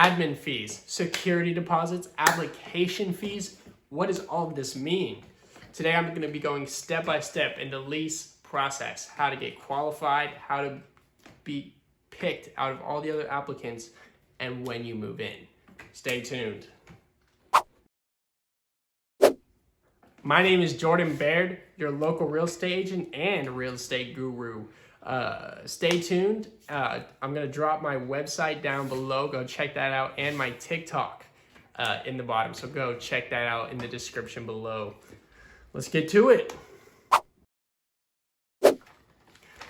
admin fees, security deposits, application fees. What does all of this mean? Today I'm going to be going step by step in the lease process, how to get qualified, how to be picked out of all the other applicants, and when you move in. Stay tuned. My name is Jordan Baird, your local real estate agent and real estate guru. Stay tuned. I'm going to drop my website down below. Go check that out, and my TikTok in the bottom. So go check that out in the description below. Let's get to it.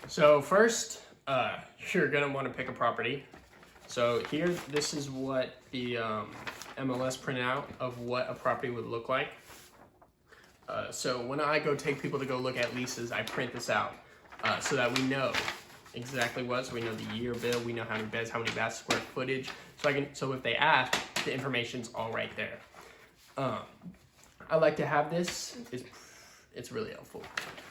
So first, you're going to want to pick a property. So here, this is what the MLS printout of what a property would look like. So when I go take people to go look at leases, I print this out so that we know exactly what. So we know the year bill, we know how many beds, how many baths, square footage. So if they ask, the information's all right there. I like to have this. It's really helpful.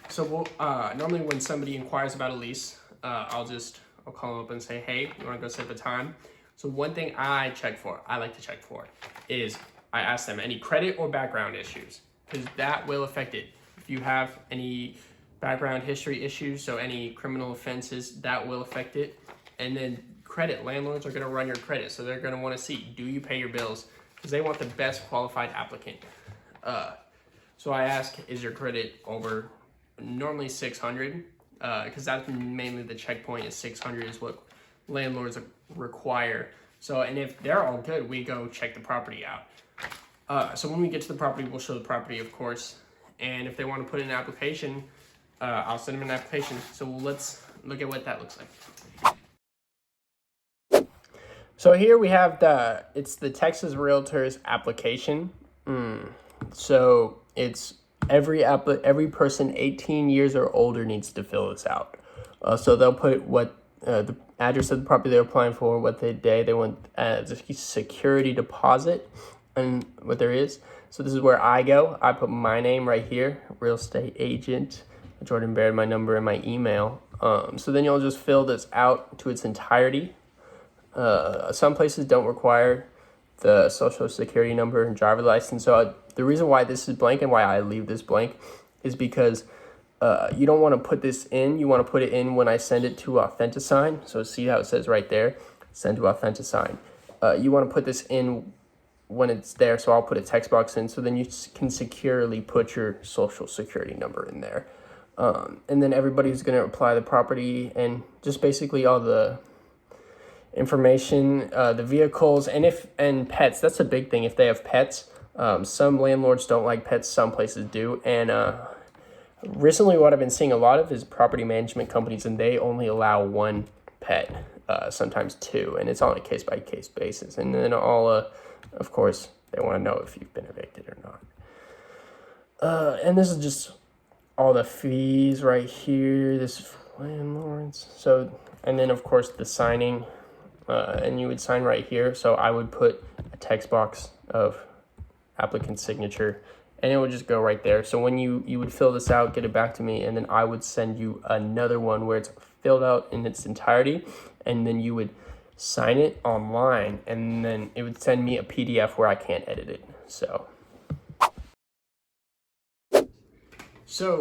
So we'll, normally when somebody inquires about a lease, I'll call them up and say, hey, you want to go set the time? So one thing I like to check for, is I ask them any credit or background issues, because that will affect it. If you have any background history issues, so any criminal offenses, that will affect it. And then credit, landlords are going to run your credit, so they're going to want to see, do you pay your bills? Because they want the best qualified applicant. So I ask, is your credit over normally 600? Because that's mainly the checkpoint, is 600 is what landlords require. So, and if they're all good, we go check the property out. So when we get to the property, we'll show the property, of course. And if they want to put in an application, I'll send them an application. So let's look at what that looks like. So here we have it's the Texas Realtors application. So it's every person 18 years or older needs to fill this out. So they'll put what the address of the property they're applying for, what the day they want as a security deposit, and what there is. So this is where I go. I put my name right here, real estate agent Jordan Baird, my number and my email. So then you'll just fill this out to its entirety. Some places don't require the social security number and driver license. So the reason why this is blank and why I leave this blank is because you don't want to put this in. You want to put it in when I send it to Authentisign. So see how it says right there, send to Authentisign. You want to put this in when it's there. So I'll put a text box in, so then you can securely put your social security number in there. And then everybody who's going to apply the property and just basically all the information, the vehicles, and pets. That's a big thing if they have pets. Some landlords don't like pets, some places do. And recently what I've been seeing a lot of is property management companies, and they only allow one pet, sometimes two, and it's on a case-by-case basis. And then of course, they want to know if you've been evicted or not. And this is just all the fees right here. This is for landlords. So, and then of course the signing, and you would sign right here. So I would put a text box of applicant's signature, and it would just go right there. So when you would fill this out, get it back to me, and then I would send you another one where it's filled out in its entirety, and then you would sign it online, and then it would send me a PDF where I can't edit it. So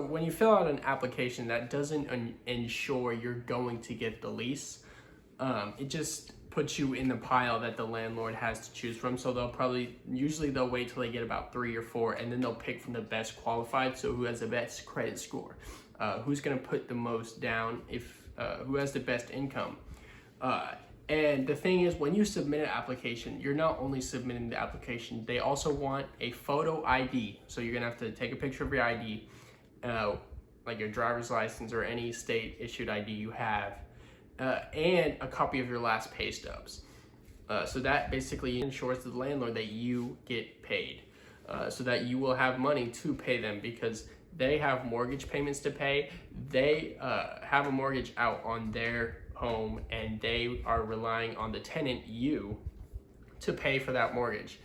when you fill out an application, that doesn't ensure you're going to get the lease. It just puts you in the pile that the landlord has to choose from. So usually they'll wait till they get about 3 or 4, and then they'll pick from the best qualified. So who has the best credit score, who's going to put the most down, who has the best income. And the thing is, when you submit an application, you're not only submitting the application, they also want a photo ID. So you're gonna have to take a picture of your ID, like your driver's license or any state issued ID you have, and a copy of your last pay stubs. So that basically ensures to the landlord that you get paid, so that you will have money to pay them, because they have mortgage payments to pay. They have a mortgage out on their home, and they are relying on the tenant, you, to pay for that mortgage.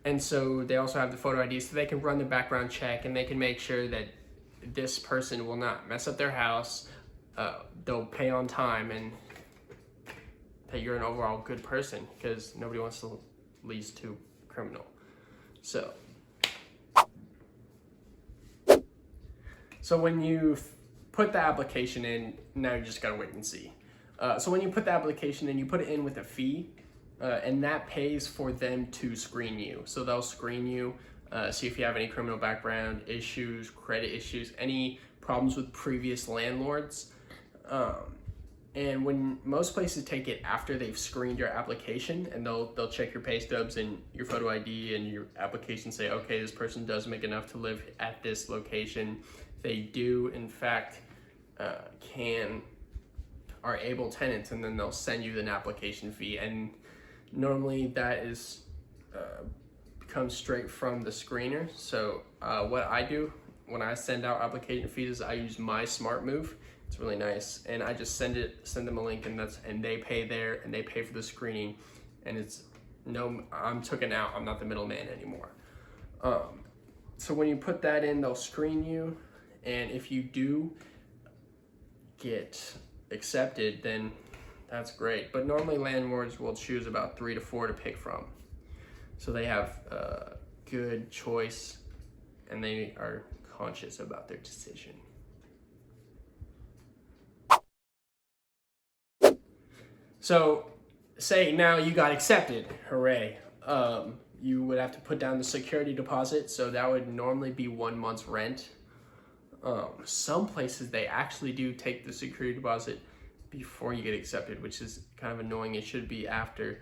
And so they also have the photo ID, so they can run the background check, and they can make sure that this person will not mess up their house. They'll pay on time, and that you're an overall good person, because nobody wants to lease to a criminal. So when you put the application in, now you just gotta wait and see. So when you put the application in, you put it in with a fee, and that pays for them to screen you. So they'll screen you, see if you have any criminal background issues, credit issues, any problems with previous landlords. And when most places take it after they've screened your application, and they'll check your pay stubs and your photo ID and your application, say, okay, this person does make enough to live at this location. They do, in fact, are able tenants, and then they'll send you an application fee. And normally that is comes straight from the screener. So what I do when I send out application fees is I use my Smart Move. It's really nice, and I just send them a link, and they pay there, and they pay for the screening, and I'm taken out. I'm not the middleman anymore. So when you put that in, they'll screen you, and if you do get accepted, then that's great. But normally landlords will choose about 3 to 4 to pick from, so they have a good choice, and they are conscious about their decision. So say now you got accepted, hooray. You would have to put down the security deposit, so that would normally be 1 month's rent. Some places, they actually do take the security deposit before you get accepted, which is kind of annoying. It should be after.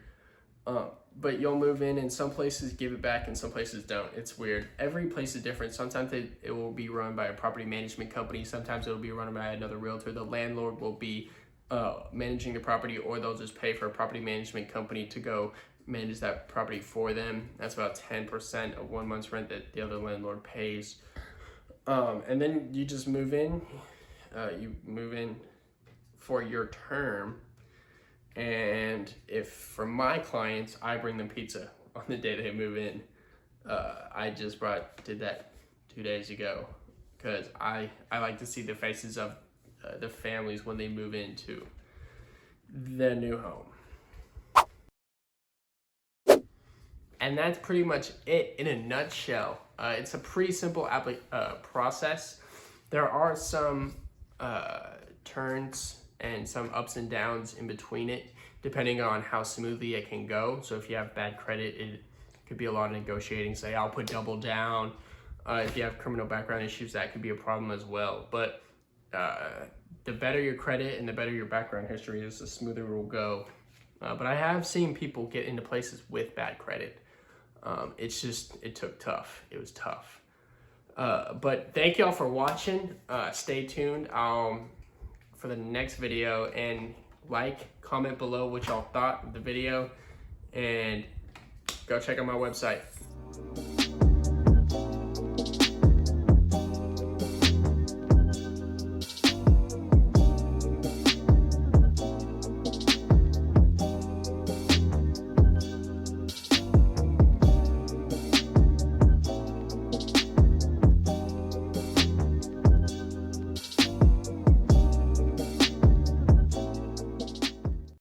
But you'll move in, and some places give it back and some places don't. It's weird. Every place is different. Sometimes it will be run by a property management company. Sometimes it'll be run by another realtor. The landlord will be managing the property, or they'll just pay for a property management company to go manage that property for them. That's about 10% of 1 month's rent that the other landlord pays. And then you just move in. You move in for your term. And if for my clients, I bring them pizza on the day they move in. I just did that 2 days ago, because I like to see the faces of the families when they move into the new home. And that's pretty much it in a nutshell. It's a pretty simple process. There are some turns and some ups and downs in between it, depending on how smoothly it can go. So if you have bad credit, it could be a lot of negotiating. Say, I'll put double down. If you have criminal background issues, that could be a problem as well. But the better your credit and the better your background history is, the smoother it will go. But I have seen people get into places with bad credit. It was tough. But thank y'all for watching. Stay tuned for the next video, and comment below what y'all thought of the video, and go check out my website.